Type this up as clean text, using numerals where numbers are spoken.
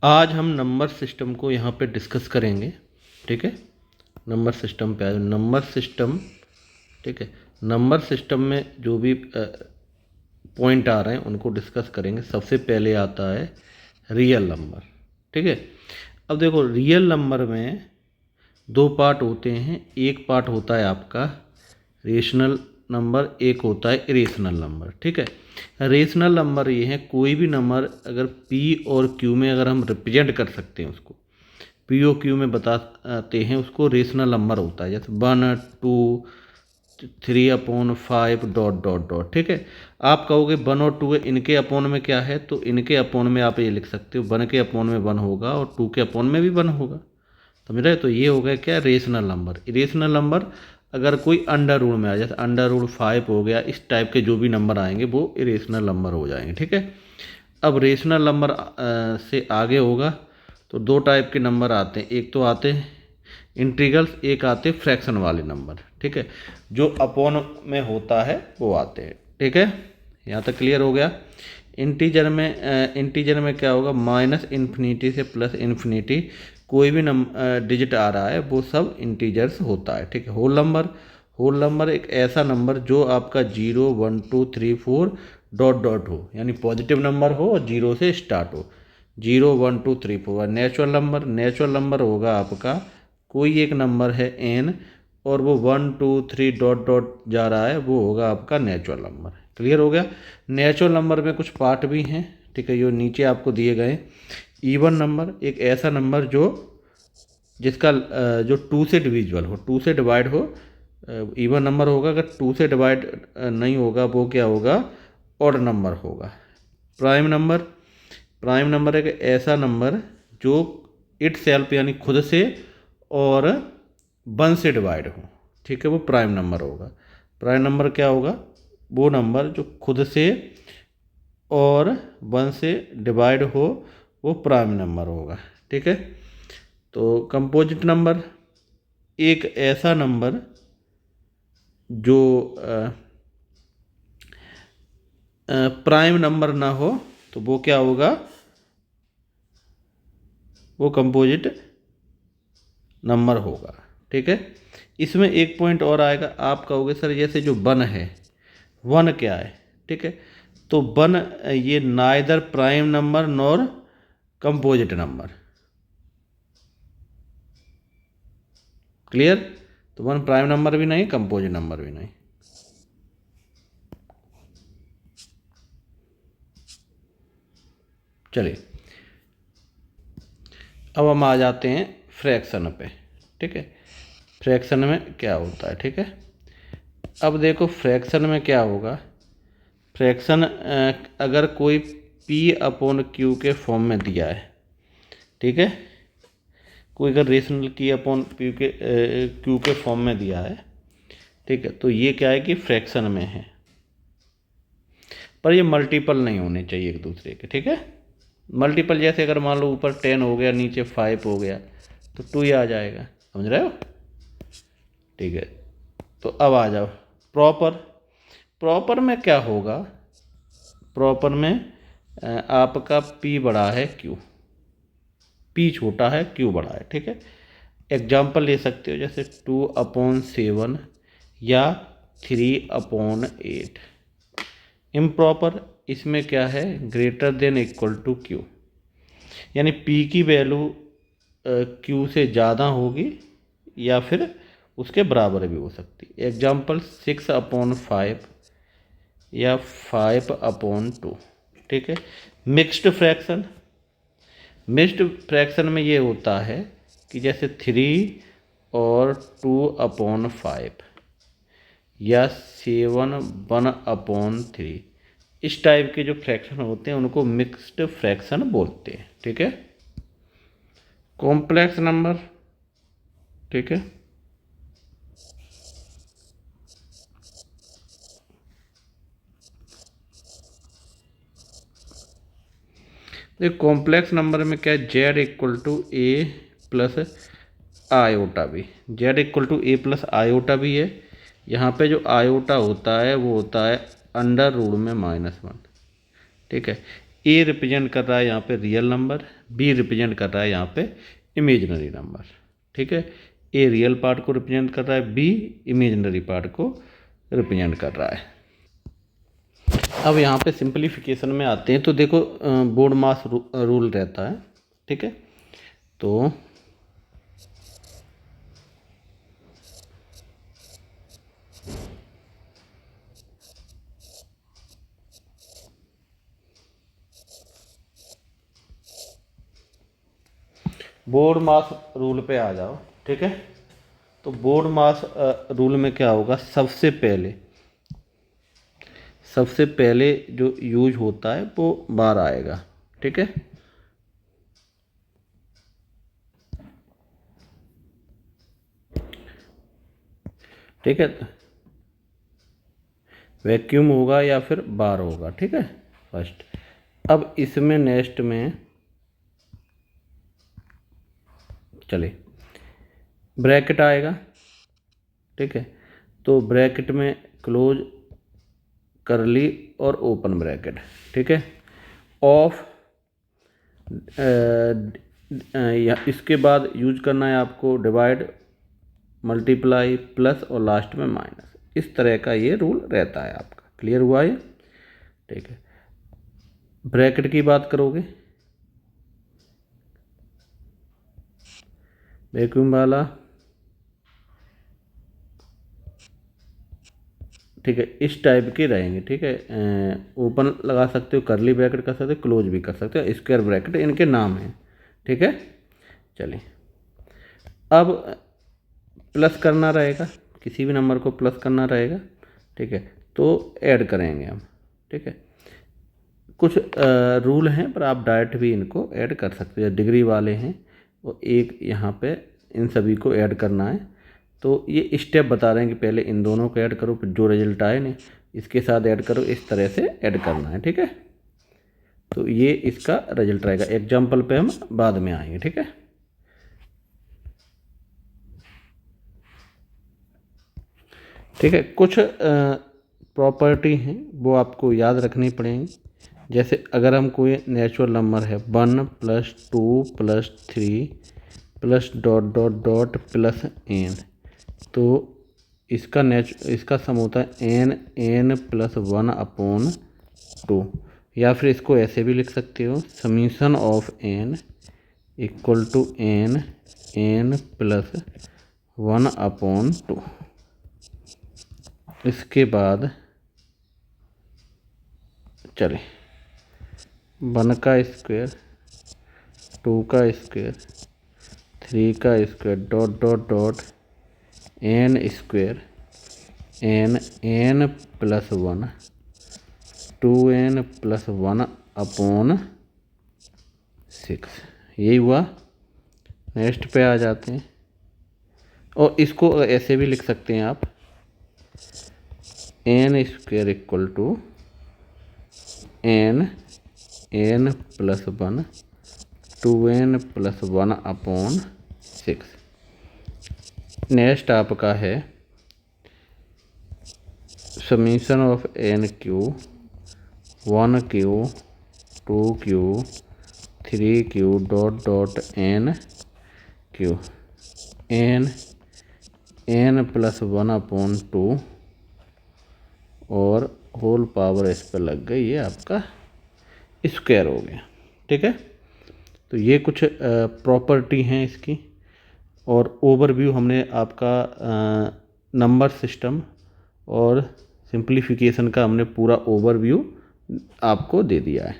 आज हम number system को यहाँ पे डिस्कस करेंगे। ठीक है, नंबर सिस्टम पे नंबर सिस्टम। ठीक है, नंबर सिस्टम में जो भी पॉइंट आ रहे हैं उनको डिस्कस करेंगे। सबसे पहले आता है रियल नंबर। ठीक है, अब देखो रियल नंबर में दो पार्ट होते हैं। एक पार्ट होता है आपका रेशनल नंबर, एक होता है इरेशनल नंबर। ठीक है, रेशनल नंबर ये है कोई भी नंबर अगर पी और क्यू में अगर हम रिप्रेजेंट कर सकते हैं उसको पी और क्यू में बताते हैं, उसको रेशनल नंबर होता है। जैसे 1 2 3/5 डॉट डॉट डॉट। ठीक है, आप कहोगे 1 और 2 है, इनके अपॉन में क्या है, तो इनके अपॉन में आप ये लिख सकते हो 1 के अपॉन में 1 होगा और 2 के अपॉन में भी 1 होगा। समझ रहे हो? तो ये हो गया क्या, रेशनल नंबर। इरेशनल नंबर अगर कोई अंडर रूट में आ जाए, अंडर रूट 5 हो गया, इस टाइप के जो भी नंबर आएंगे वो इरेशनल नंबर हो जाएंगे। ठीक है, अब रेशनल नंबर से आगे होगा तो दो टाइप के नंबर आते हैं। एक तो आते हैं इंटीग्रल्स, एक आते हैं फ्रैक्शन वाले नंबर। ठीक है, जो अपॉन में होता है वो आते हैं। ठीक है, यहाँ तक क्लियर हो गया। इंटीजर में क्या होगा, माइनस इन्फिनिटी से प्लस इन्फिनिटी कोई भी डिजिट आ रहा है वो सब इंटीजर्स होता है। ठीक है, होल नंबर एक ऐसा नंबर जो आपका 0 1 2 3 4 डॉट डॉट हो, यानी पॉजिटिव नंबर हो और 0 से स्टार्ट हो। 0 1 2 3 4 नेचुरल नंबर होगा आपका कोई एक नंबर है n और वो 1 2 3 डॉट डॉट जा रहा है, वो होगा आपका नेचुरल नंबर। क्लियर हो गया। नेचुरल नंबर में कुछ पार्ट भी हैं। ठीक है, जो नीचे आपको दिए गए। इवन नंबर एक ऐसा नंबर जो जिसका जो 2 से डिविजिबल हो, 2 से डिवाइड हो, इवन नंबर होगा। अगर 2 से डिवाइड नहीं होगा वो क्या होगा, ऑड नंबर होगा। प्राइम नंबर एक ऐसा नंबर जो इट सेल्फ यानी खुद से और 1 से डिवाइड हो। ठीक है, वो प्राइम नंबर होगा। प्राइम नंबर क्या होगा, वो नंबर जो खुद से और 1 से डिवाइड हो, वो प्राइम नंबर होगा। ठीक है, तो कंपोजिट नंबर एक ऐसा नंबर जो प्राइम नंबर ना हो तो वो क्या होगा, वो कंपोजिट नंबर होगा। ठीक है, इसमें एक पॉइंट और आएगा। आप कहोगे सर जैसे जो 1 है, 1 क्या है। ठीक है, तो 1 ये neither prime number nor composite number. Clear? तो 1 प्राइम नंबर भी नहीं, कंपोजिट नंबर भी नहीं। चलिए, अब हम आ जाते हैं फ्रैक्शन पे। ठीक है, फ्रैक्शन में क्या होता है। ठीक है, अब देखो फ्रैक्शन में क्या होगा। फ्रैक्शन अगर कोई p/q के फॉर्म में दिया है, ठीक है, कोई अगर रेशनल q के फॉर्म में दिया है, ठीक है, तो ये क्या है कि फ्रैक्शन में है, पर ये मल्टीपल नहीं होने चाहिए एक दूसरे के। ठीक है, मल्टीपल जैसे अगर मान लो ऊपर 10 हो गया, नीचे 5 हो गया, तो 2 ही आ जाएगा। समझ रहे हो? ठीक है, तो अब आ जाओ प्रॉपर में क्या होगा। प्रॉपर में आपका p बड़ा है q, p छोटा है q बड़ा है। ठीक है, एग्जाम्पल ले सकते हो जैसे 2/7 या 3/8। इम्प्रॉपर इसमें क्या है, greater than equal to q, यानी p की वैल्यू q से ज़्यादा होगी या फिर उसके बराबर भी हो सकती है। एग्जाम्पल 6/5 या 5/2। ठीक है, मिक्स्ड फ्रैक्शन में ये होता है कि जैसे 3 और 2/5 या 7 1/3, इस टाइप के जो फ्रैक्शन होते हैं उनको मिक्स्ड फ्रैक्शन बोलते हैं। ठीक है, कॉम्प्लेक्स नंबर। ठीक है, देखो कॉम्प्लेक्स नंबर में क्या है, Z equal to A plus iota B, Z equal to A plus iota B है। यहाँ पे जो आयोटा होता है वो होता है अंडर रूट में -1। ठीक है, ए रिप्रेजेंट कर रहा है यहाँ पे रियल नंबर, बी रिप्रेजेंट कर रहा है यहाँ पे इमेजिनरी नंबर, ठीक है। ए रियल पार्ट को रिप्रेजेंट कर रहा है, बी इमेजिनरी पार्ट को रिप्रेजेंट कर रहा है। अब यहाँ पे सिंपलीफिकेशन में आते हैं तो देखो बोर्ड मास रूल रहता है, ठीक है। तो बोर्ड मास रूल पे आ जाओ, ठीक है। तो बोर्ड मास रूल में क्या होगा, सबसे पहले जो यूज होता है वो बार आएगा, ठीक है। ठीक है, वैक्यूम होगा या फिर बार होगा, ठीक है फर्स्ट। अब इसमें नेक्स्ट में चले ब्रैकेट आएगा, ठीक है। तो ब्रैकेट में क्लोज करली और ओपन ब्रैकेट, ठीक है। ऑफ इसके बाद यूज करना है आपको डिवाइड, मल्टीप्लाई, प्लस और लास्ट में माइनस। इस तरह का ये रूल रहता है आपका। क्लियर हुआ ये, ठीक है। ब्रैकेट की बात करोगे, वैक्यूम वाला, ठीक है, इस टाइप के रहेंगे, ठीक है। ओपन लगा सकते हो, करली ब्रैकेट कर सकते हो, क्लोज भी कर सकते हो, स्क्वायर ब्रैकेट इनके नाम हैं, ठीक है। चलिए अब प्लस करना रहेगा, किसी भी नंबर को प्लस करना रहेगा, ठीक है। तो ऐड करेंगे हम, ठीक है। कुछ रूल हैं पर आप डायरेक्ट भी इनको ऐड कर सकते हो, डिग्री वाले हैं वो एक यहाँ पे इन सभी को ऐड करना है। तो ये स्टेप बता रहे हैं कि पहले इन दोनों को ऐड करो, फिर जो रिजल्ट आए ना इसके साथ ऐड करो, इस तरह से ऐड करना है, ठीक है। तो ये इसका रिजल्ट रहेगा। एग्जाम्पल पे हम बाद में आएंगे, ठीक है। ठीक है, कुछ प्रॉपर्टी हैं वो आपको याद रखनी पड़ेंगी। जैसे अगर हम कोई नेचुरल नंबर है 1 + 2 + 3 plus dot dot dot plus n, तो इसका सम होता है n +1/2। या फिर इसको ऐसे भी लिख सकते हो, समीशन ऑफ n = n +1/2। इसके बाद चले 1 का स्क्वायर, 2 का स्क्वायर, 3 का square, dot dot dot n square, n +1, 2n +1/6। यही हुआ। नेक्स्ट पे आ जाते हैं, और इसको ऐसे भी लिख सकते हैं आप, n square = n +1, 2n +1/6। Next आपका है summation of n³ 1³ 2³ 3³ dot dot n³ n +1/2 और होल पावर इस पर लग गई, ये आपका स्क्वायर हो गया, ठीक है। तो ये कुछ प्रॉपर्टी हैं इसकी, और ओवरव्यू हमने आपका नंबर सिस्टम और सिंप्लीफिकेशन का हमने पूरा ओवरव्यू आपको दे दिया है।